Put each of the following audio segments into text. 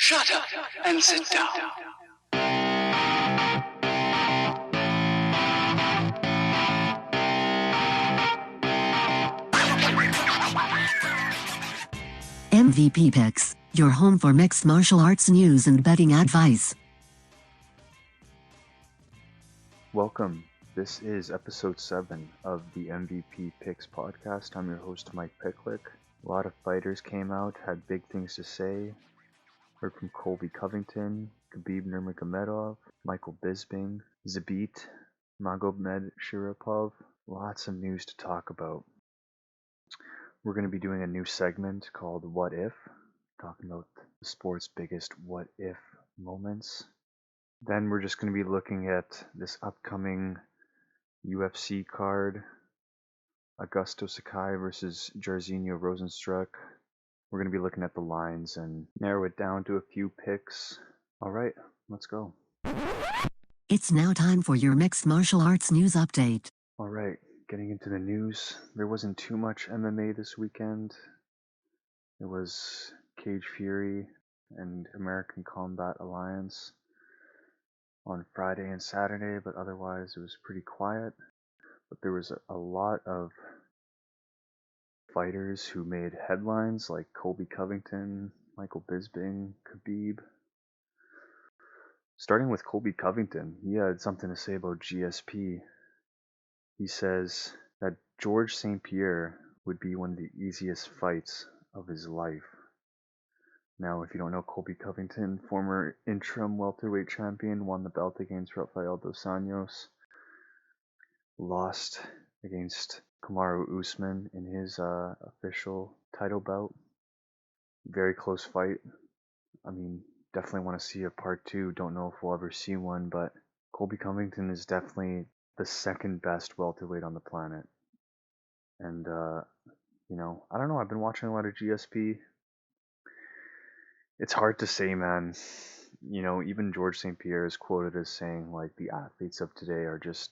Shut up and sit down. MVP Picks, your home for mixed martial arts news and betting advice. Welcome. This is episode 7 of the MVP Picks podcast. I'm your host, Mike Picklick. A lot of fighters came out, had big things to say. Heard from Colby Covington, Khabib Nurmagomedov, Michael Bisping, Zabit, Magomed Sharipov. Lots of news to talk about. We're going to be doing a new segment called What If, talking about the sport's biggest what if moments. Then we're just going to be looking at this upcoming UFC card, Augusto Sakai versus Jairzinho Rozenstruik. We're going to be looking at the lines and narrow it down to a few picks. All right, let's go. It's now time for your mixed martial arts news update. All right, getting into the news. There wasn't too much MMA this weekend. It was Cage Fury and American Combat Alliance on Friday and Saturday, but otherwise it was pretty quiet. But there was a lot of fighters who made headlines, like Colby Covington, Michael Bisping, Khabib. Starting with Colby Covington, he had something to say about GSP. He says that George St. Pierre would be one of the easiest fights of his life. Now, if you don't know Colby Covington, former interim welterweight champion, won the belt against Rafael dos Anjos, lost against Kamaru Usman in his official title bout. Very close fight. I mean, definitely want to see a part 2. Don't know if we'll ever see one, but Colby Covington is definitely the second best welterweight on the planet. And, I don't know. I've been watching a lot of GSP. It's hard to say, man. Even George St. Pierre is quoted as saying, like, the athletes of today are just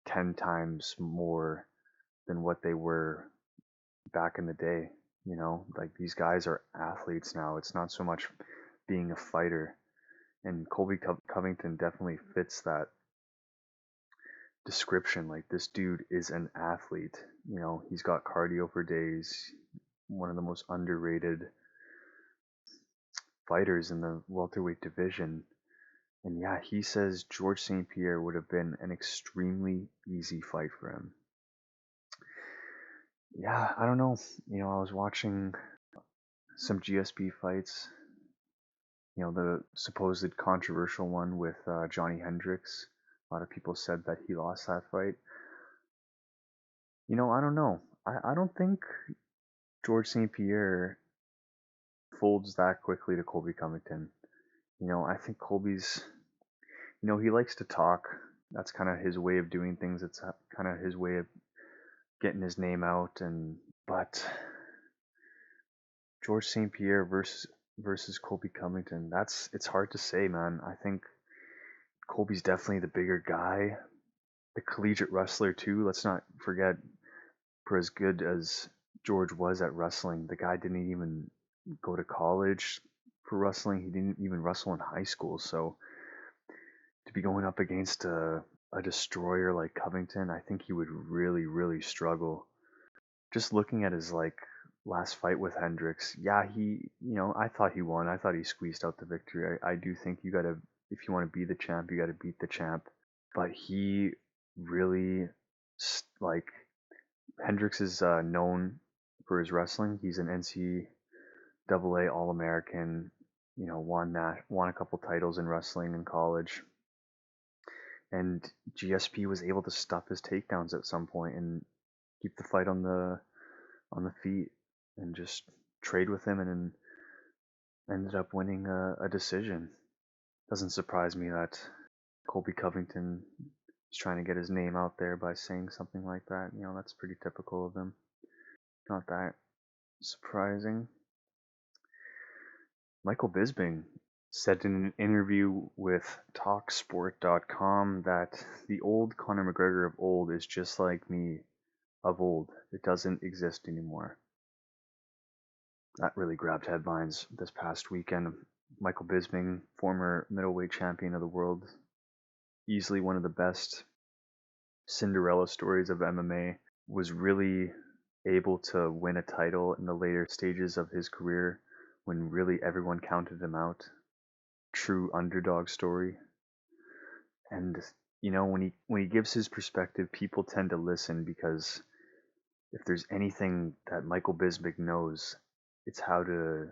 10 times more than what they were back in the day. Like, these guys are athletes now. It's not so much being a fighter. And Colby Covington definitely fits that description. Like, this dude is an athlete. He's got cardio for days. One of the most underrated fighters in the welterweight division. And yeah, he says George St. Pierre would have been an extremely easy fight for him. Yeah, I don't know. I was watching some GSP fights. The supposed controversial one with Johnny Hendricks. A lot of people said that he lost that fight. I don't know. I don't think George St. Pierre folds that quickly to Colby Covington. I think Colby's, he likes to talk. That's kind of his way of doing things. It's kind of his way of getting his name out. But George St. Pierre versus Colby Covington, it's hard to say, man. I think Colby's definitely the bigger guy, the collegiate wrestler too. Let's not forget, for as good as George was at wrestling, the guy didn't even go to college for wrestling. He didn't even wrestle in high school. So to be going up against a destroyer like Covington, I think he would really, really struggle. Just looking at his last fight with Hendricks, yeah, I thought he won. I thought he squeezed out the victory. I do think if you want to be the champ, you gotta beat the champ. But he really, Hendricks is known for his wrestling. He's an NCAA All-American. Won a couple titles in wrestling in college. And GSP was able to stuff his takedowns at some point and keep the fight on the feet and just trade with him, and then ended up winning a decision. Doesn't surprise me that Colby Covington is trying to get his name out there by saying something like that. That's pretty typical of him. Not that surprising. Michael Bisping said in an interview with TalkSport.com that the old Conor McGregor of old is just like me of old. It doesn't exist anymore. That really grabbed headlines this past weekend. Michael Bisping, former middleweight champion of the world, easily one of the best Cinderella stories of MMA, was really able to win a title in the later stages of his career when really everyone counted him out. True underdog story. And when he gives his perspective, people tend to listen because if there's anything that Michael Bisping knows, it's how to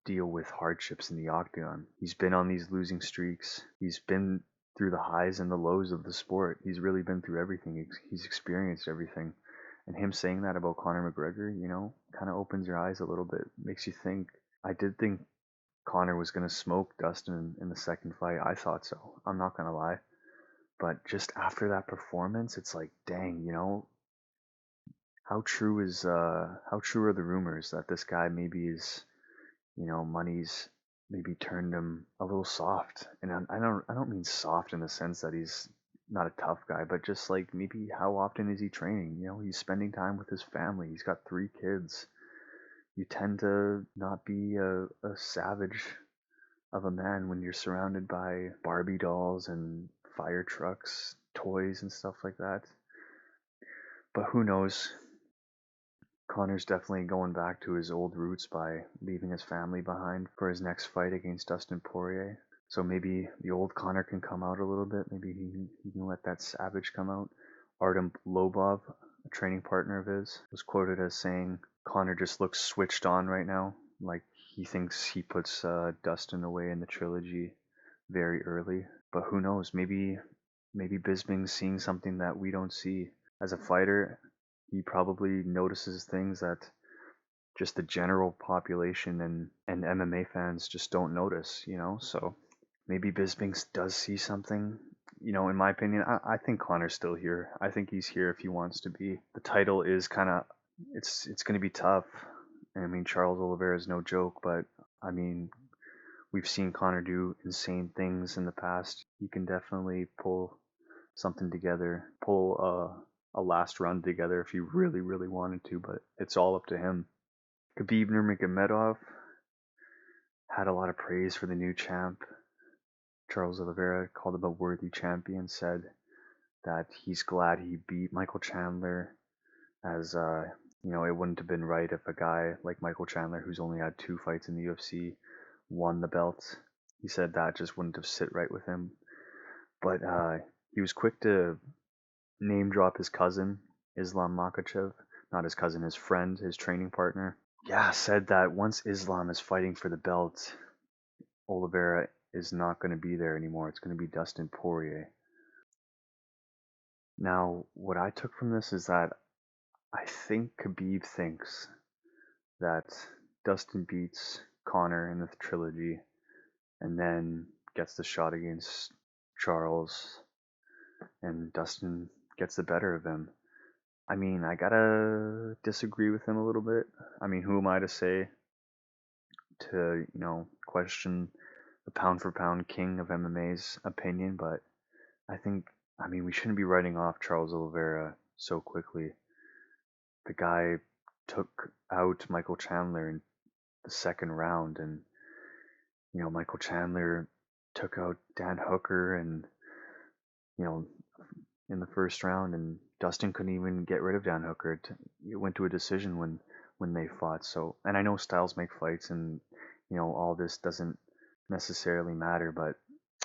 deal with hardships in the octagon. He's been on these losing streaks. He's been through the highs and the lows of the sport. He's really been through everything. He's experienced everything. And him saying that about Conor McGregor, kind of opens your eyes a little bit, makes you think. I did think Conor was going to smoke Dustin in the second fight. I thought so. I'm not going to lie. But just after that performance, it's like, dang, how true are the rumors that this guy maybe is, money's maybe turned him a little soft. And I don't mean soft in the sense that he's not a tough guy, but just like maybe how often is he training? He's spending time with his family. He's got 3 kids. You tend to not be a savage of a man when you're surrounded by Barbie dolls and fire trucks, toys and stuff like that. But who knows? Conor's definitely going back to his old roots by leaving his family behind for his next fight against Dustin Poirier. So maybe the old Conor can come out a little bit. Maybe he can let that savage come out. Artem Lobov, a training partner of his, was quoted as saying, Conor just looks switched on right now. Like he thinks he puts Dustin away in the trilogy very early. But who knows? Maybe Bisping's seeing something that we don't see. As a fighter, he probably notices things that just the general population and MMA fans just don't notice, So maybe Bisping does see something. In my opinion, I think Conor's still here. I think he's here if he wants to be. The title is kind of, it's going to be tough. I mean, Charles Oliveira is no joke, but I mean, we've seen Conor do insane things in the past. He can definitely pull something together, pull a last run together if he really, really wanted to, but it's all up to him. Khabib Nurmagomedov had a lot of praise for the new champ. Charles Oliveira called him a worthy champion, said that he's glad he beat Michael Chandler, as it wouldn't have been right if a guy like Michael Chandler, who's only had 2 fights in the UFC, won the belt. He said that just wouldn't have sit right with him. But he was quick to name drop his cousin, Islam Makhachev. Not his cousin, his friend, his training partner. Yeah, said that once Islam is fighting for the belt, Oliveira is not going to be there anymore. It's going to be Dustin Poirier. Now, what I took from this is that I think Khabib thinks that Dustin beats Conor in the trilogy and then gets the shot against Charles, and Dustin gets the better of him. I mean, I gotta disagree with him a little bit. I mean, who am I to say to, question the pound for pound king of MMA's opinion? But I mean, we shouldn't be writing off Charles Oliveira so quickly. The guy took out Michael Chandler in the second round, and, Michael Chandler took out Dan Hooker and, in the first round, and Dustin couldn't even get rid of Dan Hooker. It went to a decision when they fought. So, and I know styles make fights, and all this doesn't necessarily matter, but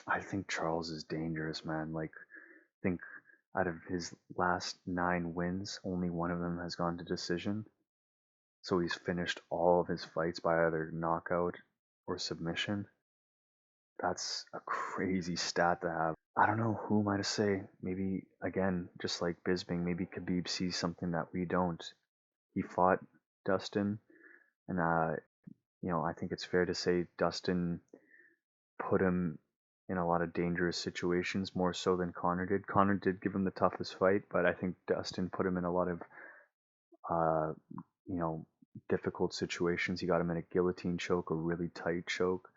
I think Charles is dangerous, man. Like, I think out of his last 9 wins, only one of them has gone to decision. So he's finished all of his fights by either knockout or submission. That's a crazy stat to have. I don't know, who am I to say? Maybe, again, just like Bisping, maybe Khabib sees something that we don't. He fought Dustin, and I think it's fair to say Dustin put him in a lot of dangerous situations, more so than Conor did. Conor did give him the toughest fight, but I think Dustin put him in a lot of difficult situations. He got him in a guillotine choke, a really tight choke.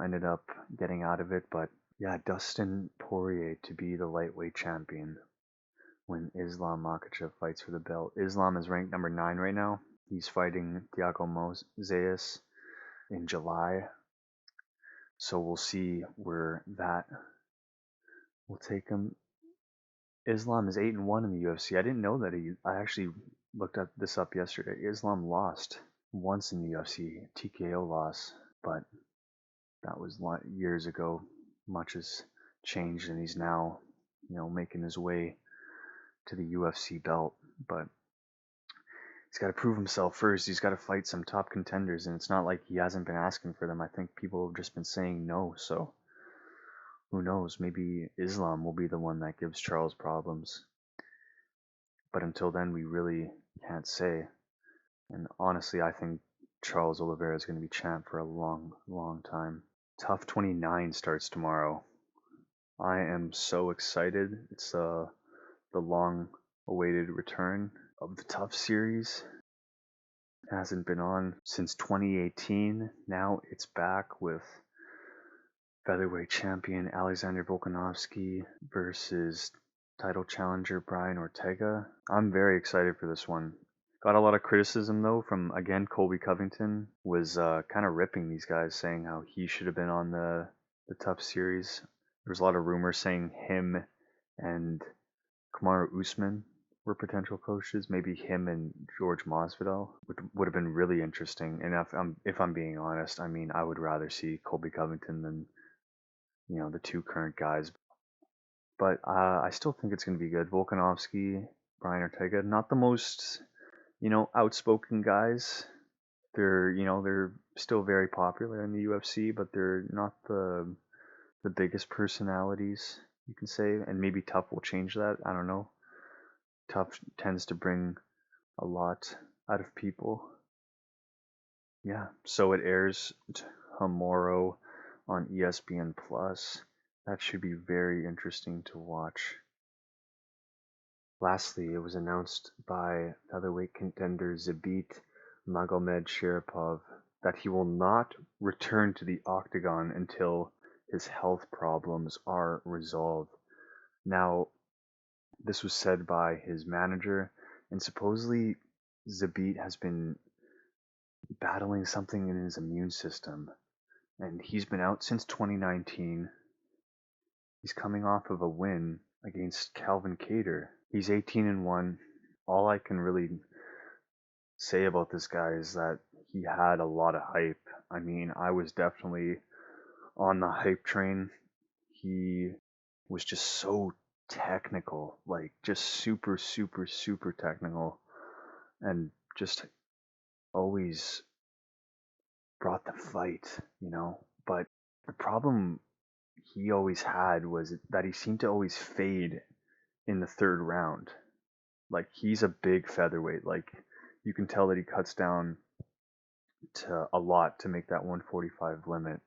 Ended up getting out of it, but yeah, Dustin Poirier to be the lightweight champion when Islam Makhachev fights for the belt. Islam is ranked number 9 right now. He's fighting Thiago Moises in July. So we'll see where that will take him. Islam is 8-1 in the UFC. I didn't know that I actually looked this up yesterday. Islam lost once in the UFC, TKO loss, but that was years ago. Much has changed, and he's now, making his way to the UFC belt. But he's got to prove himself first. He's got to fight some top contenders, and it's not like he hasn't been asking for them. I think people have just been saying no. So who knows? Maybe Islam will be the one that gives Charles problems. But until then, we really can't say. And honestly, I think Charles Oliveira is going to be champ for a long, long time. Tough 29 starts tomorrow. I am so excited. It's the long-awaited return of the Tough series. It hasn't been on since 2018. Now it's back with featherweight champion Alexander Volkanovski versus title challenger Brian Ortega. I'm very excited for this one. Got a lot of criticism though from, again, Colby Covington was kind of ripping these guys, saying how he should have been on the Tough series. There was a lot of rumors saying him and Kamaru Usman were potential coaches. Maybe him and George Masvidal would have been really interesting. And if I'm being honest, I mean, I would rather see Colby Covington than the two current guys. But I still think it's going to be good. Volkanovski, Brian Ortega, not the most outspoken guys. They're still very popular in the UFC, but they're not the biggest personalities, you can say. And maybe Tough will change that. I don't know. Tough tends to bring a lot out of people. Yeah, so it airs tomorrow on ESPN Plus. That should be very interesting to watch. Lastly, it was announced by featherweight contender Zabit Magomedsharipov that he will not return to the octagon until his health problems are resolved. Now, this was said by his manager, and supposedly Zabit has been battling something in his immune system, and he's been out since 2019. He's coming off of a win against Calvin Kattar. He's 18-1. All I can really say about this guy is that he had a lot of hype. I mean, I was definitely on the hype train. He was just so technical, like just super, super, super technical, and just always brought the fight. But the problem he always had was that he seemed to always fade in the third round. Like, he's a big featherweight. Like, you can tell that he cuts down to a lot to make that 145 limit.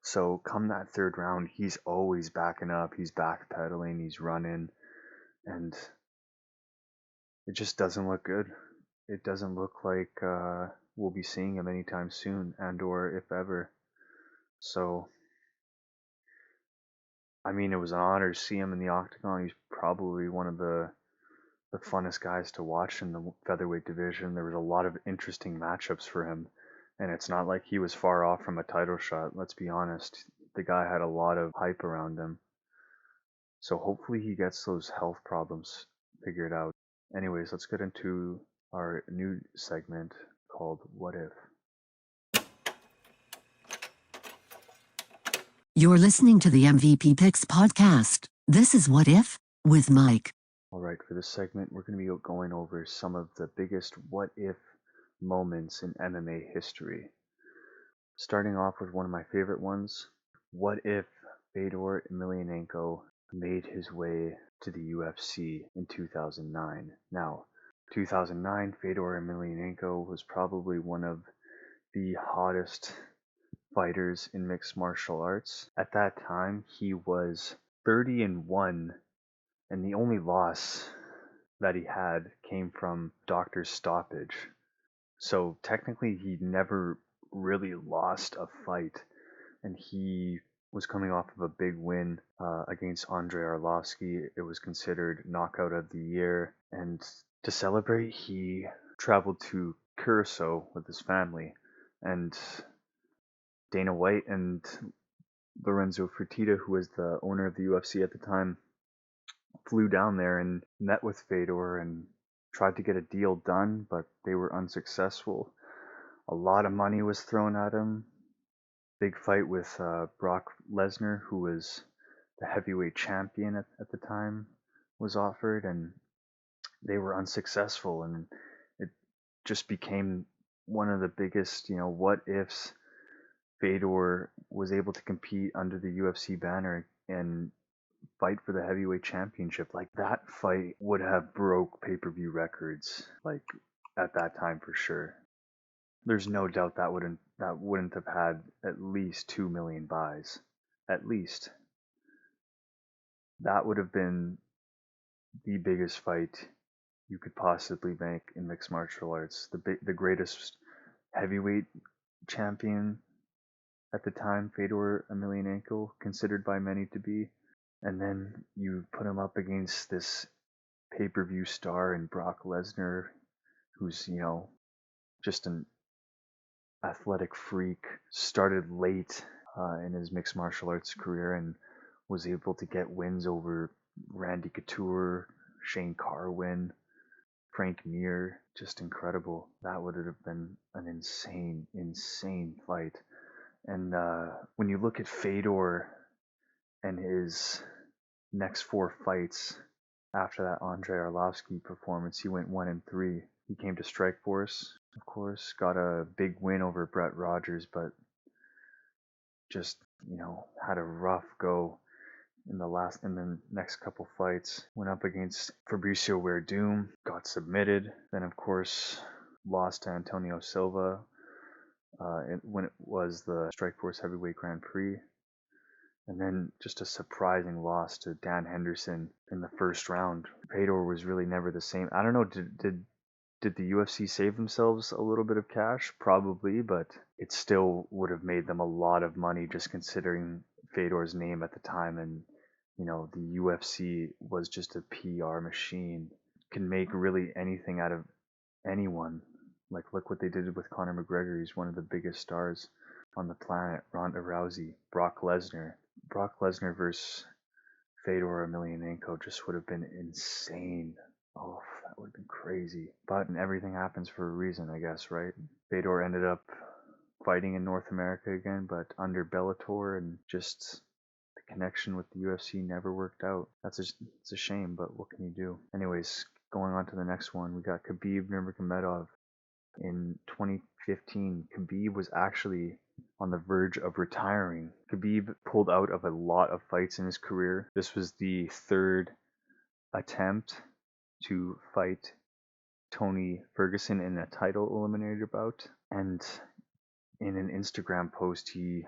So come that third round, he's always backing up, he's backpedaling, he's running, and it just doesn't look good. It doesn't look like we'll be seeing him anytime soon, and or if ever. So, I mean, it was an honor to see him in the octagon. He's probably one of the funnest guys to watch in the featherweight division. There was a lot of interesting matchups for him, and it's not like he was far off from a title shot. Let's be honest. The guy had a lot of hype around him. So hopefully he gets those health problems figured out. Anyways, let's get into our new segment called What If? You're listening to the MVP Picks podcast. This is What If with Mike. Alright, for this segment, we're going to be going over some of the biggest what if moments in MMA history. Starting off with one of my favorite ones. What if Fedor Emelianenko made his way to the UFC in 2009? Now, 2009, Fedor Emelianenko was probably one of the hottest fighters in mixed martial arts. At that time, he was 30-1, and the only loss that he had came from doctor's stoppage. So technically, he never really lost a fight, and he was coming off of a big win against Andrei Arlovsky. It was considered knockout of the year, and to celebrate, he traveled to Curacao with his family, and Dana White and Lorenzo Fertitta, who was the owner of the UFC at the time, flew down there and met with Fedor and tried to get a deal done, but they were unsuccessful. A lot of money was thrown at him. Big fight with Brock Lesnar, who was the heavyweight champion at the time, was offered, and they were unsuccessful, and it just became one of the biggest, what ifs. Fedor was able to compete under the UFC banner and fight for the heavyweight championship. Like, that fight would have broke pay-per-view records, like, at that time for sure. There's no doubt that wouldn't have had at least 2 million buys. At least. That would have been the biggest fight you could possibly make in mixed martial arts. The greatest heavyweight champion at the time, Fedor Emelianenko, considered by many to be. And then you put him up against this pay-per-view star in Brock Lesnar, who's, just an athletic freak, started late in his mixed martial arts career and was able to get wins over Randy Couture, Shane Carwin, Frank Mir. Just incredible. That would have been an insane, insane fight. And when you look at Fedor and his next 4 fights after that Andrei Arlovsky performance, he went 1-3. He came to Strikeforce, of course, got a big win over Brett Rogers, but just, had a rough go in the next couple fights. Went up against Fabricio Werdum, got submitted, then of course lost to Antonio Silva when it was the Strikeforce Heavyweight Grand Prix. And then just a surprising loss to Dan Henderson in the first round. Fedor was really never the same. I don't know, did the UFC save themselves a little bit of cash? Probably, but it still would have made them a lot of money just considering Fedor's name at the time. And, the UFC was just a PR machine. Can make really anything out of anyone. Like, look what they did with Conor McGregor. He's one of the biggest stars on the planet. Ronda Rousey, Brock Lesnar. Brock Lesnar versus Fedor Emelianenko just would have been insane. Oh, that would have been crazy. But everything happens for a reason, I guess, right? Fedor ended up fighting in North America again, but under Bellator, and just the connection with the UFC never worked out. It's a shame, but what can you do? Anyways, going on to the next one, we got Khabib Nurmagomedov. In 2015, Khabib was actually on the verge of retiring. Khabib pulled out of a lot of fights in his career. This was the 3rd attempt to fight Tony Ferguson in a title eliminator bout. And in an Instagram post, he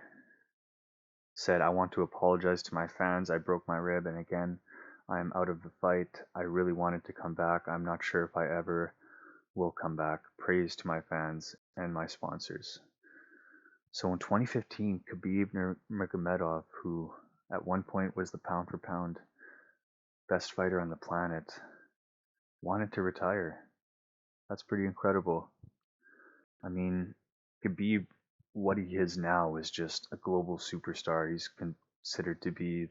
said, "I want to apologize to my fans. I broke my rib, and again, I'm out of the fight. I really wanted to come back. I'm not sure if I ever will come back. Praise to my fans and my sponsors." So in 2015, Khabib Nurmagomedov, who at one point was the pound for pound best fighter on the planet, wanted to retire. That's pretty incredible. I mean, Khabib, what he is now, is just a global superstar. He's considered to be,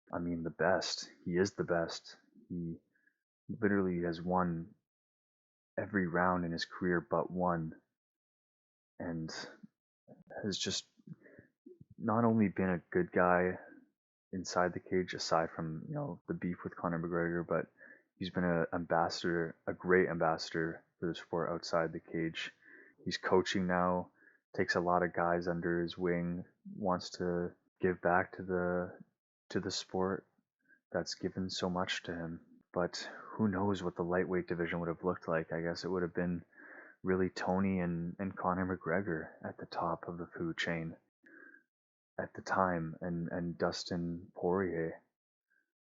the best. He is the best. He literally has won every round in his career but one, and has just not only been a good guy inside the cage, aside from the beef with Conor McGregor, but he's been a great ambassador for the sport outside the cage. He's coaching now, takes a lot of guys under his wing, wants to give back to the sport that's given so much to him. But who knows what the lightweight division would have looked like? I guess it would have been really Tony and Conor McGregor at the top of the food chain at the time, and Dustin Poirier.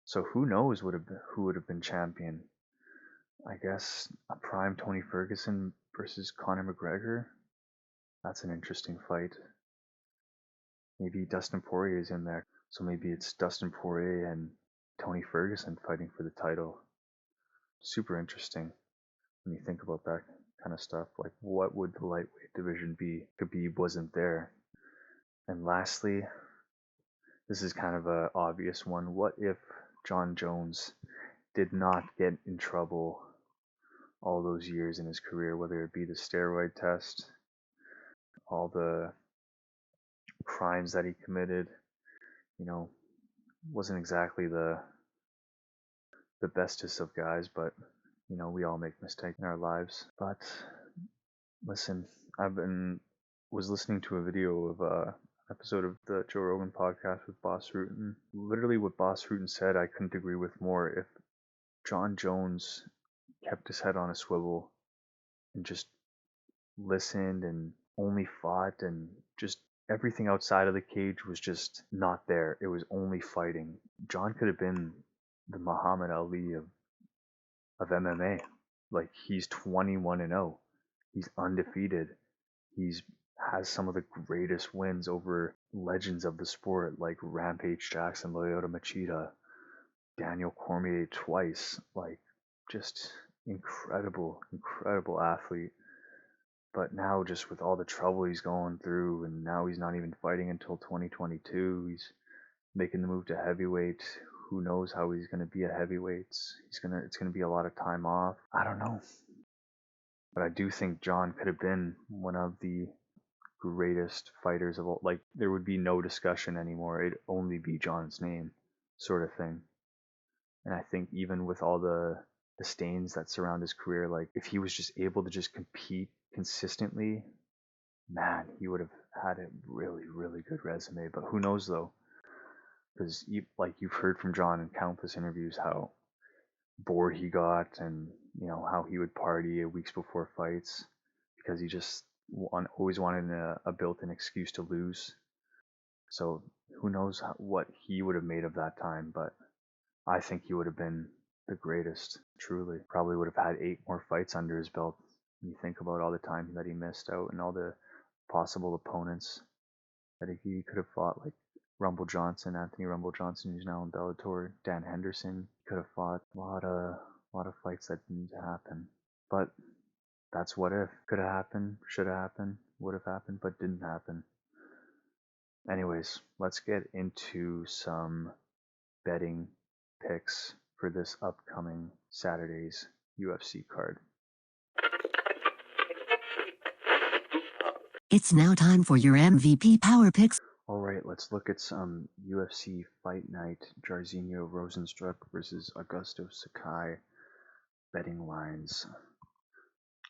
So who knows who would have been champion? I guess a prime Tony Ferguson versus Conor McGregor. That's an interesting fight. Maybe Dustin Poirier is in there, so maybe it's Dustin Poirier and Tony Ferguson fighting for the title. Super interesting when you think about that kind of stuff. Like, what would the lightweight division be if Khabib wasn't there? And lastly, This is kind of a obvious one. What if John Jones did not get in trouble all those years in his career, whether it be the steroid test, all the crimes that he committed, you know, wasn't exactly the bestest of guys, but we all make mistakes in our lives. But listen, was listening to a video of episode of the Joe Rogan podcast with Boss Rutan. Literally what Boss Rutan said, I couldn't agree with more. If John Jones kept his head on a swivel and just listened and only fought, and just everything outside of the cage was just not there. It was only fighting. John could have been the Muhammad Ali of MMA. Like, he's 21-0. He's undefeated. He's has some of the greatest wins over legends of the sport like Rampage Jackson, Lyoto Machida, Daniel Cormier twice. Like, just incredible athlete. But now, just with all the trouble he's going through, and now he's not even fighting until 2022. He's making the move to heavyweight. Who knows how he's going to be at heavyweights? It's going to be a lot of time off. I don't know. But I do think John could have been one of the greatest fighters of all. Like, there would be no discussion anymore. It'd only be John's name, sort of thing. And I think even with all the stains that surround his career, like, if he was just able to just compete consistently, man, he would have had a really good resume. But who knows though? Because you've heard from John in countless interviews how bored he got, and how he would party weeks before fights because he just always wanted a built-in excuse to lose. So who knows what he would have made of that time, but I think he would have been the greatest, truly. Probably would have had 8 more fights under his belt. When you think about all the time that he missed out and all the possible opponents that he could have fought, like Anthony Rumble Johnson, who's now in Bellator, Dan Henderson. He could have fought a lot of fights that didn't happen. But that's what if. Could have happened, should have happened, would have happened, but didn't happen. Anyways, let's get into some betting picks for this upcoming Saturday's UFC card. It's now time for your MVP Power Picks. Alright, let's look at some UFC Fight Night Jairzinho Rozenstruik versus Augusto Sakai betting lines.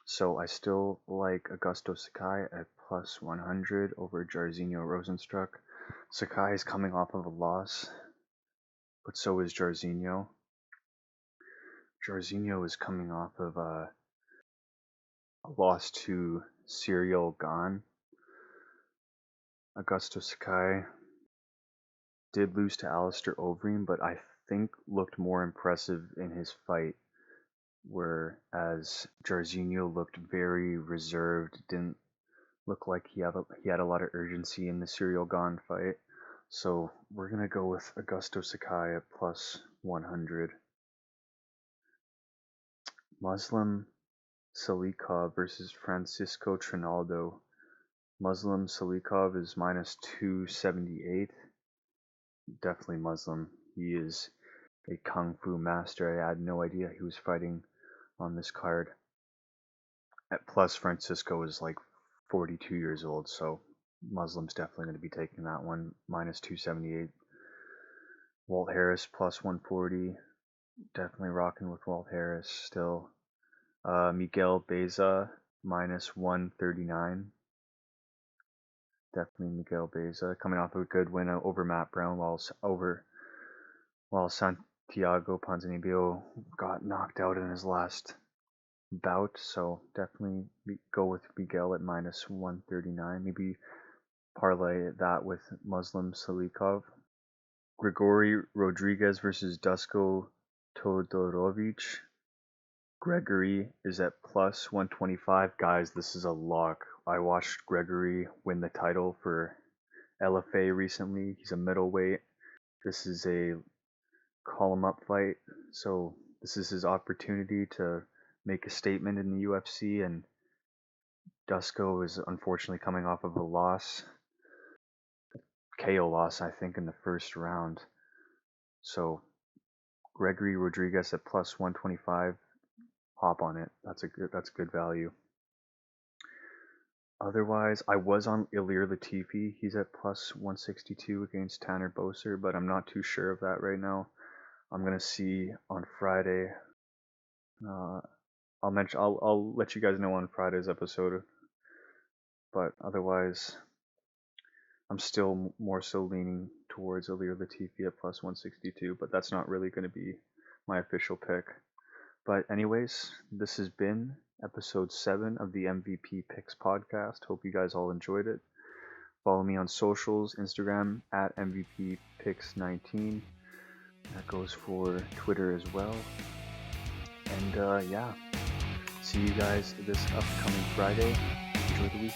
So I still like Augusto Sakai at plus 100 over Jairzinho Rozenstruik. Sakai is coming off of a loss, but so is Jairzinho. Jairzinho is coming off of a loss to Cyril Gane. Augusto Sakai did lose to Alistair Overeem, but I think looked more impressive in his fight, whereas Jairzinho looked very reserved, didn't look like he had a lot of urgency in the Cyril Gane fight. So we're going to go with Augusto Sakai at plus 100. Muslim Salikov versus Francisco Trinaldo. Muslim Salikov is minus 278. Definitely Muslim. He is a kung fu master. I had no idea he was fighting on this card. Plus, Francisco is like 42 years old, so Muslim's definitely going to be taking that one. Minus 278. Walt Harris plus 140. Definitely rocking with Walt Harris still. Miguel Beza minus 139. Definitely Miguel Beza coming off of a good win over Matt Brown, while Santiago Ponzinibbio got knocked out in his last bout. So definitely go with Miguel at minus 139. Maybe parlay that with Muslim Salikov. Grigory Rodriguez versus Dusko Todorovic. Gregory is at plus 125. Guys, this is a lock. I watched Gregory win the title for LFA recently. He's a middleweight. This is a call him up fight. So this is his opportunity to make a statement in the UFC, and Dusko is unfortunately coming off of a loss. KO loss, I think, in the first round. So Gregory Rodriguez at plus 125. Hop on it. That's good value. Otherwise, I was on Ilir Latifi. He's at plus 162 against Tanner Boser, but I'm not too sure of that right now. I'm gonna see on Friday. I'll let you guys know on Friday's episode. But otherwise, I'm still more so leaning towards Ilir Latifi at plus 162. But that's not really going to be my official pick. But anyways, this has been episode 7 of the MVP Picks podcast. Hope you guys all enjoyed it. Follow me on socials, Instagram at MVP Picks 19. That goes for Twitter as well. And yeah, see you guys this upcoming Friday. Enjoy the week.